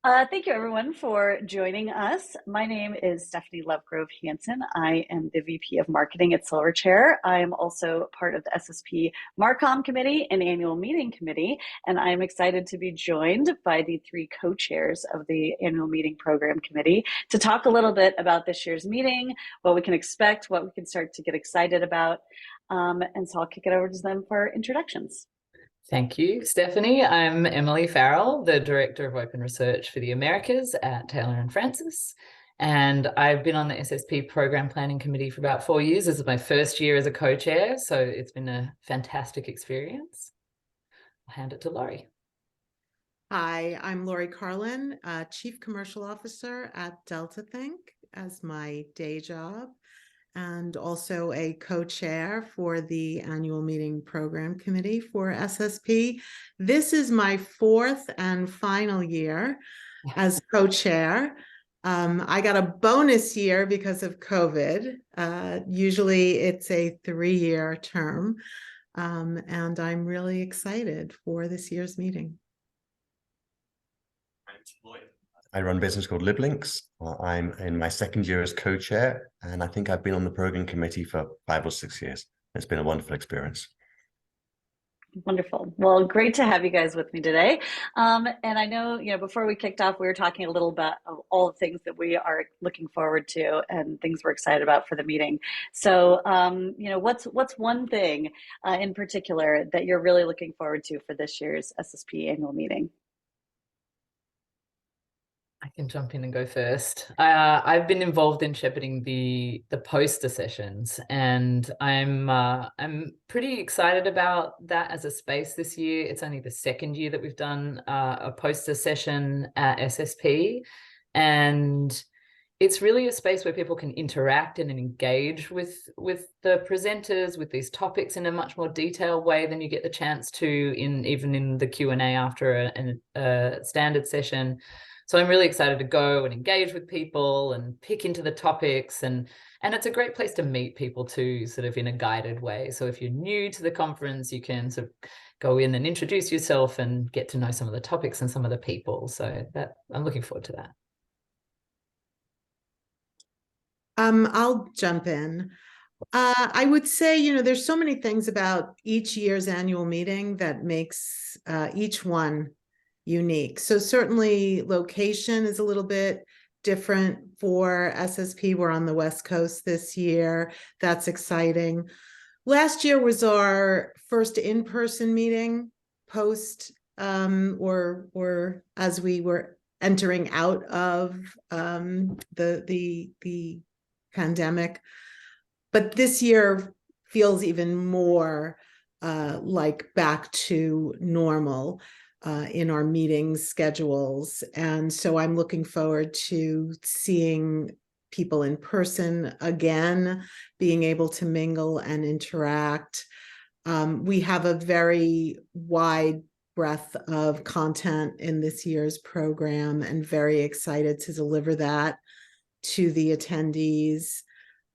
Thank you, everyone, for joining us. My name is Stephanie Lovegrove Hansen. I am the VP of Marketing at Silverchair. I am also part of the SSP Marcom Committee and Annual Meeting Committee, and I am excited to be joined by the three co-chairs of the Annual Meeting Program Committee to talk a little bit about this year's meeting, what we can expect, what we can start to get excited about. And so I'll kick it over to them for introductions. Thank you, Stephanie. I'm Emily Farrell, the Director of Open Research for the Americas at Taylor and Francis. And I've been on the SSP Program Planning Committee for about 4 years. This is my first year as a co-chair, so it's been a fantastic experience. I'll hand it to Laurie. Hi, I'm Laurie Carlin, Chief Commercial Officer at Delta Think as my day job, and also a co-chair for the Annual Meeting Program Committee for SSP. This is my fourth and final year as co-chair. I got a bonus year because of COVID. Usually it's a 3-year term, and I'm really excited for this year's meeting. I run a business called LibLinks. I'm in my second year as co-chair, and I think I've been on the program committee for 5 or 6 years. It's been a wonderful experience. Wonderful. Well, great to have you guys with me today. And I know, before we kicked off, we were talking a little bit of all the things that we are looking forward to and things we're excited about for the meeting. So, what's one thing in particular that you're really looking forward to for this year's SSP annual meeting? I can jump in and go first. I've been involved in shepherding the poster sessions, and I'm pretty excited about that as a space this year. It's only the second year that we've done a poster session at SSP, and it's really a space where people can interact and engage with the presenters, with these topics in a much more detailed way than you get the chance to even in the Q&A after a standard session. So I'm really excited to go and engage with people and pick into the topics, and it's a great place to meet people too, sort of in a guided way. So if you're new to the conference, you can sort of go in and introduce yourself and get to know some of the topics and some of the people. So that I'm looking forward to that. I'll jump in. I would say, there's so many things about each year's annual meeting that makes each one unique. So certainly location is a little bit different for SSP. We're on the West Coast this year. That's exciting. Last year was our first in-person meeting post or as we were entering out of the pandemic. But this year feels even more like back to normal in our meeting schedules. And so I'm looking forward to seeing people in person again, being able to mingle and interact. We have a very wide breadth of content in this year's program, and very excited to deliver that to the attendees.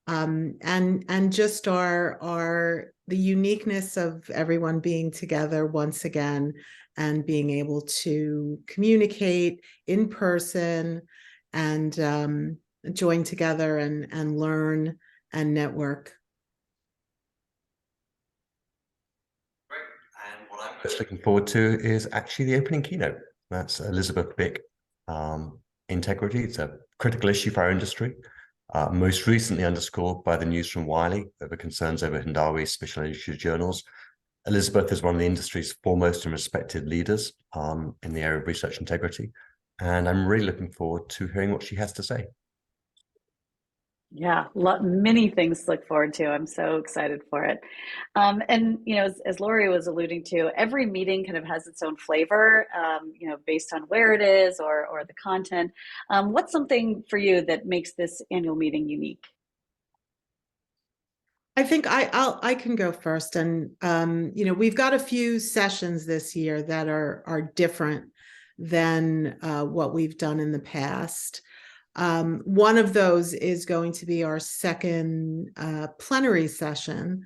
And just the uniqueness of everyone being together once again and being able to communicate in person and join together and learn and network. Great. And what I'm most looking forward to is actually the opening keynote. That's Elizabeth Bick. Integrity, it's a critical issue for our industry. Most recently underscored by the news from Wiley over concerns over Hindawi's special issue journals. Elizabeth is one of the industry's foremost and respected leaders in the area of research integrity, and I'm really looking forward to hearing what she has to say. Yeah, many things to look forward to. I'm so excited for it. And, as Laurie was alluding to, every meeting kind of has its own flavor, based on where it is or the content. What's something for you that makes this annual meeting unique? I think I can go first, and we've got a few sessions this year that are different than what we've done in the past. One of those is going to be our second plenary session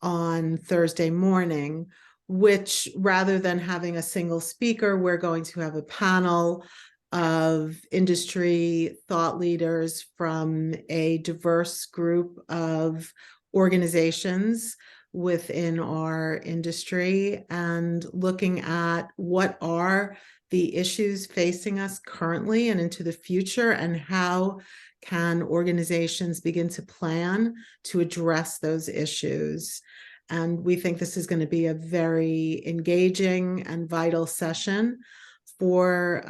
on Thursday morning, which rather than having a single speaker, we're going to have a panel of industry thought leaders from a diverse group of organizations within our industry, and looking at what are the issues facing us currently and into the future, and how can organizations begin to plan to address those issues. And we think this is going to be a very engaging and vital session for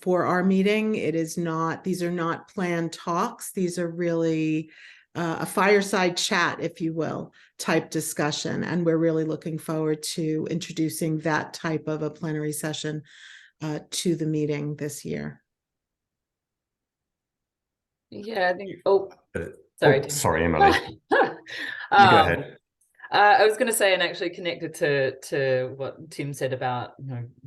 our meeting. These are not planned talks. These are really a fireside chat, if you will, type discussion. And we're really looking forward to introducing that type of a plenary session to the meeting this year. Yeah, I think, sorry. Sorry, Emily. You go ahead. I was going to say, and actually connected to what Tim said about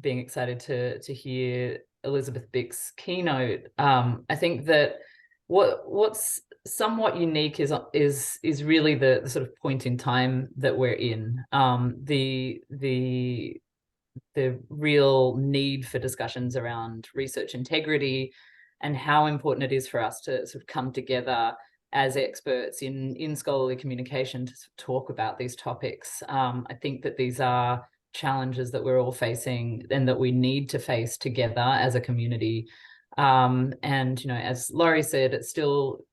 being excited to hear Elizabeth Bick's keynote. I think that what's somewhat unique is really the sort of point in time that we're in. The real need for discussions around research integrity and how important it is for us to sort of come together as experts in scholarly communication to talk about these topics. I think that these are challenges that we're all facing and that we need to face together as a community. And, as Laurie said, it's still,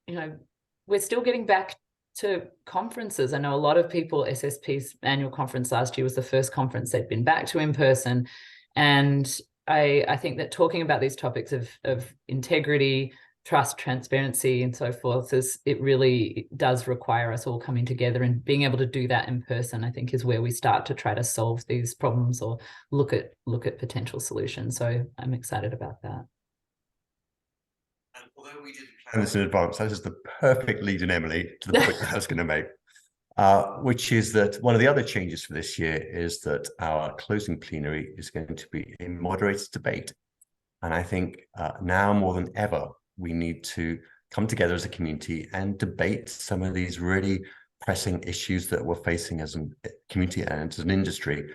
we're still getting back to conferences. I know a lot of people, SSP's annual conference last year was the first conference they'd been back to in person. And I think that talking about these topics of integrity, trust, transparency, and so forth, it really does require us all coming together, and being able to do that in person, I think, is where we start to try to solve these problems or look at potential solutions. So I'm excited about that. And although we didn't plan this in advance, that is the perfect lead in, Emily, to the point that I was going to make, which is that one of the other changes for this year is that our closing plenary is going to be a moderated debate. And I think now more than ever, we need to come together as a community and debate some of these really pressing issues that we're facing as a community and as an industry,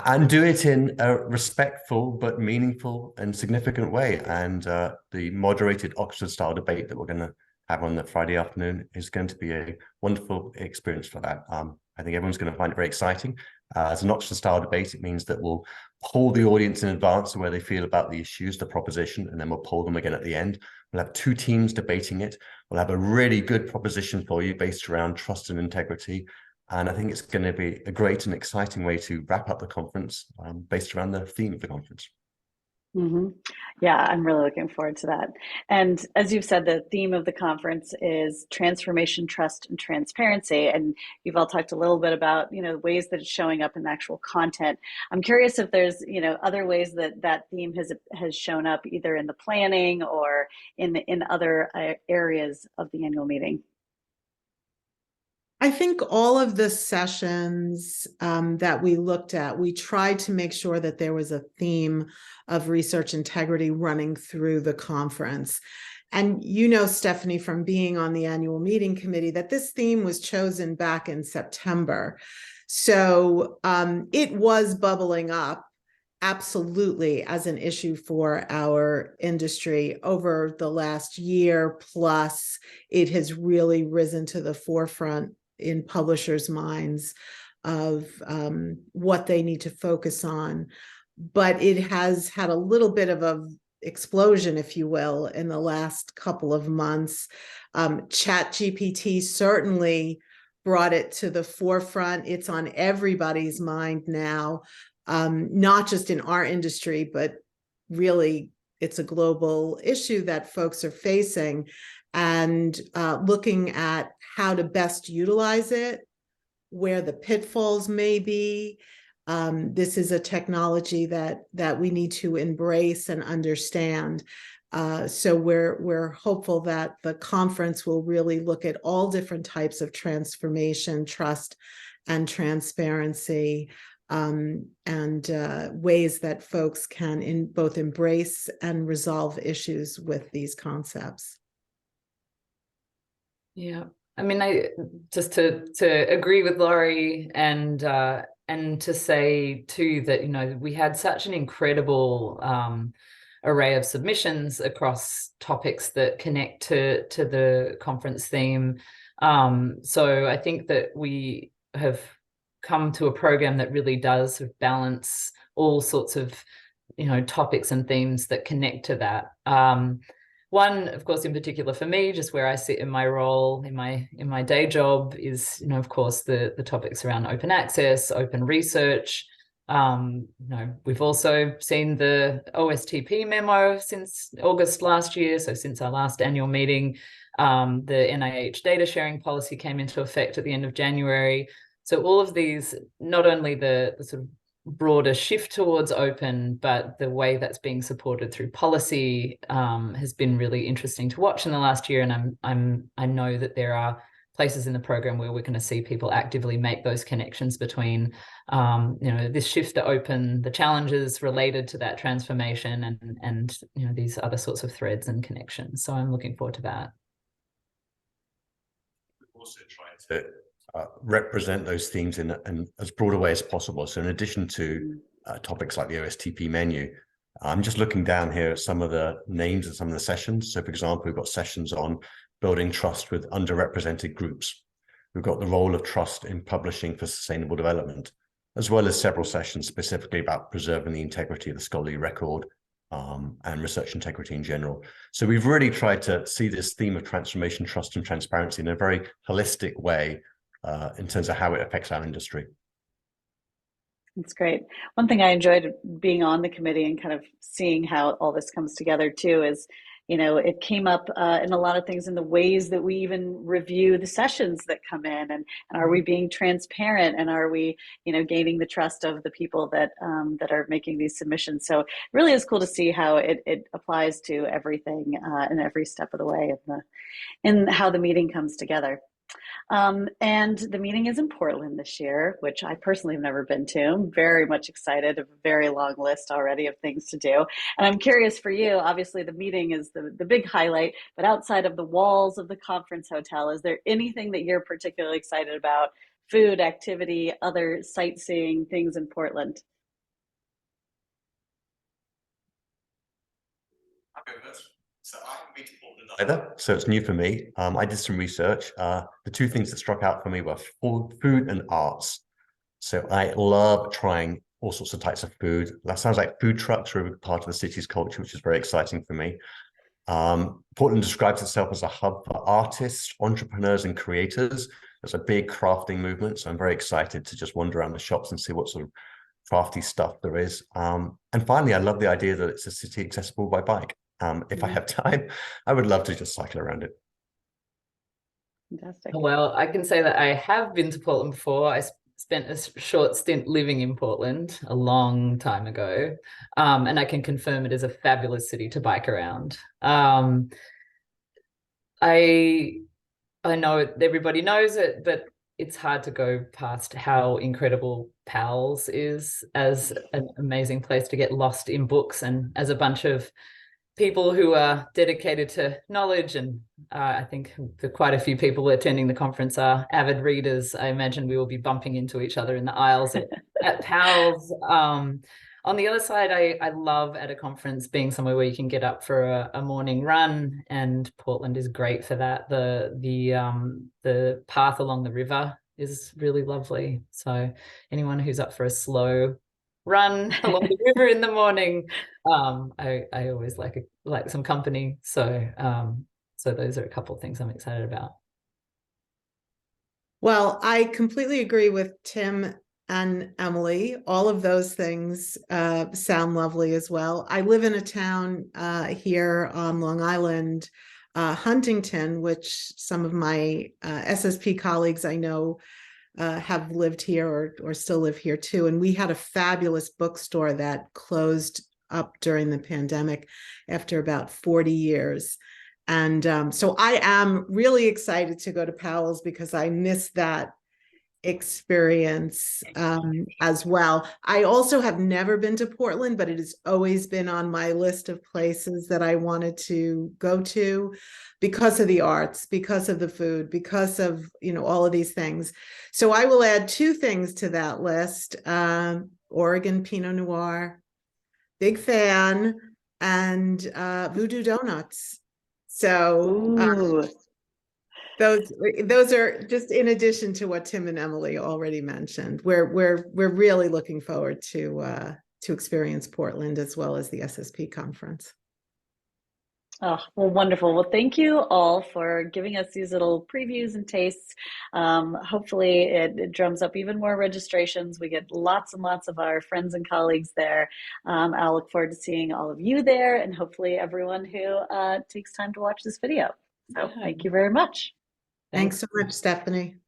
and do it in a respectful but meaningful and significant way. And the moderated Oxford-style debate that we're going to have on that Friday afternoon is going to be a wonderful experience for that. I think everyone's going to find it very exciting. As an Oxford-style debate, it means that we'll poll the audience in advance of where they feel about the issues, the proposition, and then we'll poll them again at the end. We'll have two teams debating it. We'll have a really good proposition for you based around trust and integrity. And I think it's going to be a great and exciting way to wrap up the conference based around the theme of the conference. Mm-hmm. Yeah, I'm really looking forward to that. And as you've said, the theme of the conference is transformation, trust, and transparency. And you've all talked a little bit about, ways that it's showing up in actual content. I'm curious if there's, other ways that theme has shown up either in the planning or in other areas of the annual meeting. I think all of the sessions that we looked at, we tried to make sure that there was a theme of research integrity running through the conference. And Stephanie, from being on the annual meeting committee, that this theme was chosen back in September. So it was bubbling up absolutely as an issue for our industry over the last year plus. It has really risen to the forefront in publishers' minds of what they need to focus on. But it has had a little bit of an explosion, if you will, in the last couple of months. ChatGPT certainly brought it to the forefront. It's on everybody's mind now, not just in our industry, but really it's a global issue that folks are facing. And looking at how to best utilize it, where the pitfalls may be. This is a technology that we need to embrace and understand. So we're hopeful that the conference will really look at all different types of transformation, trust, and transparency, and ways that folks can both embrace and resolve issues with these concepts. Yeah, I mean, I just to agree with Laurie and to say too that we had such an incredible array of submissions across topics that connect to the conference theme. So I think that we have come to a program that really does sort of balance all sorts of, topics and themes that connect to that. One, of course, in particular for me, just where I sit in my role in my day job is, of course, the topics around open access, open research. We've also seen the OSTP memo since August last year, so since our last annual meeting. The NIH data sharing policy came into effect at the end of January. So all of these, not only the sort of broader shift towards open, but the way that's being supported through policy has been really interesting to watch in the last year. And I know that there are places in the program where we're going to see people actively make those connections between, this shift to open, the challenges related to that transformation, and these other sorts of threads and connections. So I'm looking forward to that. We're also trying to represent those themes in as broad a way as possible. So in addition to topics like the OSTP menu, I'm just looking down here at some of the names of some of the sessions. So for example, we've got sessions on building trust with underrepresented groups. We've got the role of trust in publishing for sustainable development, as well as several sessions specifically about preserving the integrity of the scholarly record and research integrity in general. So we've really tried to see this theme of transformation, trust, and transparency in a very holistic way in terms of how it affects our industry. That's great. One thing I enjoyed being on the committee and kind of seeing how all this comes together too is, it came up in a lot of things in the ways that we even review the sessions that come in, and are we being transparent, and are we, gaining the trust of the people that that are making these submissions. So it really is cool to see how it applies to everything in every step of the way in how the meeting comes together. And the meeting is in Portland this year, which I personally have never been to. I'm very much excited. A very long list already of things to do. And I'm curious for you, obviously the meeting is the big highlight, but outside of the walls of the conference hotel, is there anything that you're particularly excited about? Food, activity, other sightseeing things in Portland? So I haven't been to Portland either, so it's new for me. I did some research. The two things that struck out for me were food and arts. So I love trying all sorts of types of food. That sounds like food trucks are a part of the city's culture, which is very exciting for me. Portland describes itself as a hub for artists, entrepreneurs, and creators. There's a big crafting movement, so I'm very excited to just wander around the shops and see what sort of crafty stuff there is. And finally, I love the idea that it's a city accessible by bike. If I have time, I would love to just cycle around it. Fantastic. Well, I can say that I have been to Portland before. I spent a short stint living in Portland a long time ago, and I can confirm it is a fabulous city to bike around. I know everybody knows it, but it's hard to go past how incredible Powell's is as an amazing place to get lost in books, and as a bunch of people who are dedicated to knowledge, and I think quite a few people attending the conference are avid readers. I imagine we will be bumping into each other in the aisles at Powell's. On the other side, I love at a conference being somewhere where you can get up for a morning run, and Portland is great for that. The path along the river is really lovely. So anyone who's up for a slow run along the river in the morning, I always like some company. So those are a couple of things I'm excited about. Well, I completely agree with Tim and Emily. All of those things sound lovely as well. I live in a town here on Long Island, Huntington, which some of my SSP colleagues I know have lived here or still live here too. And we had a fabulous bookstore that closed up during the pandemic after about 40 years. And so I am really excited to go to Powell's because I miss that experience as well. I also have never been to Portland, but it has always been on my list of places that I wanted to go to because of the arts, because of the food, because of, all of these things. So I will add two things to that list. Oregon Pinot Noir, big fan. and Voodoo Donuts. So Ooh. those are just in addition to what Tim and Emily already mentioned. We're really looking forward to experience Portland as well as the SSP conference. Oh, well, wonderful. Well, thank you all for giving us these little previews and tastes. Hopefully it drums up even more registrations. We get lots and lots of our friends and colleagues there. I'll look forward to seeing all of you there and hopefully everyone who takes time to watch this video. So thank you very much. Thanks so much, Stephanie.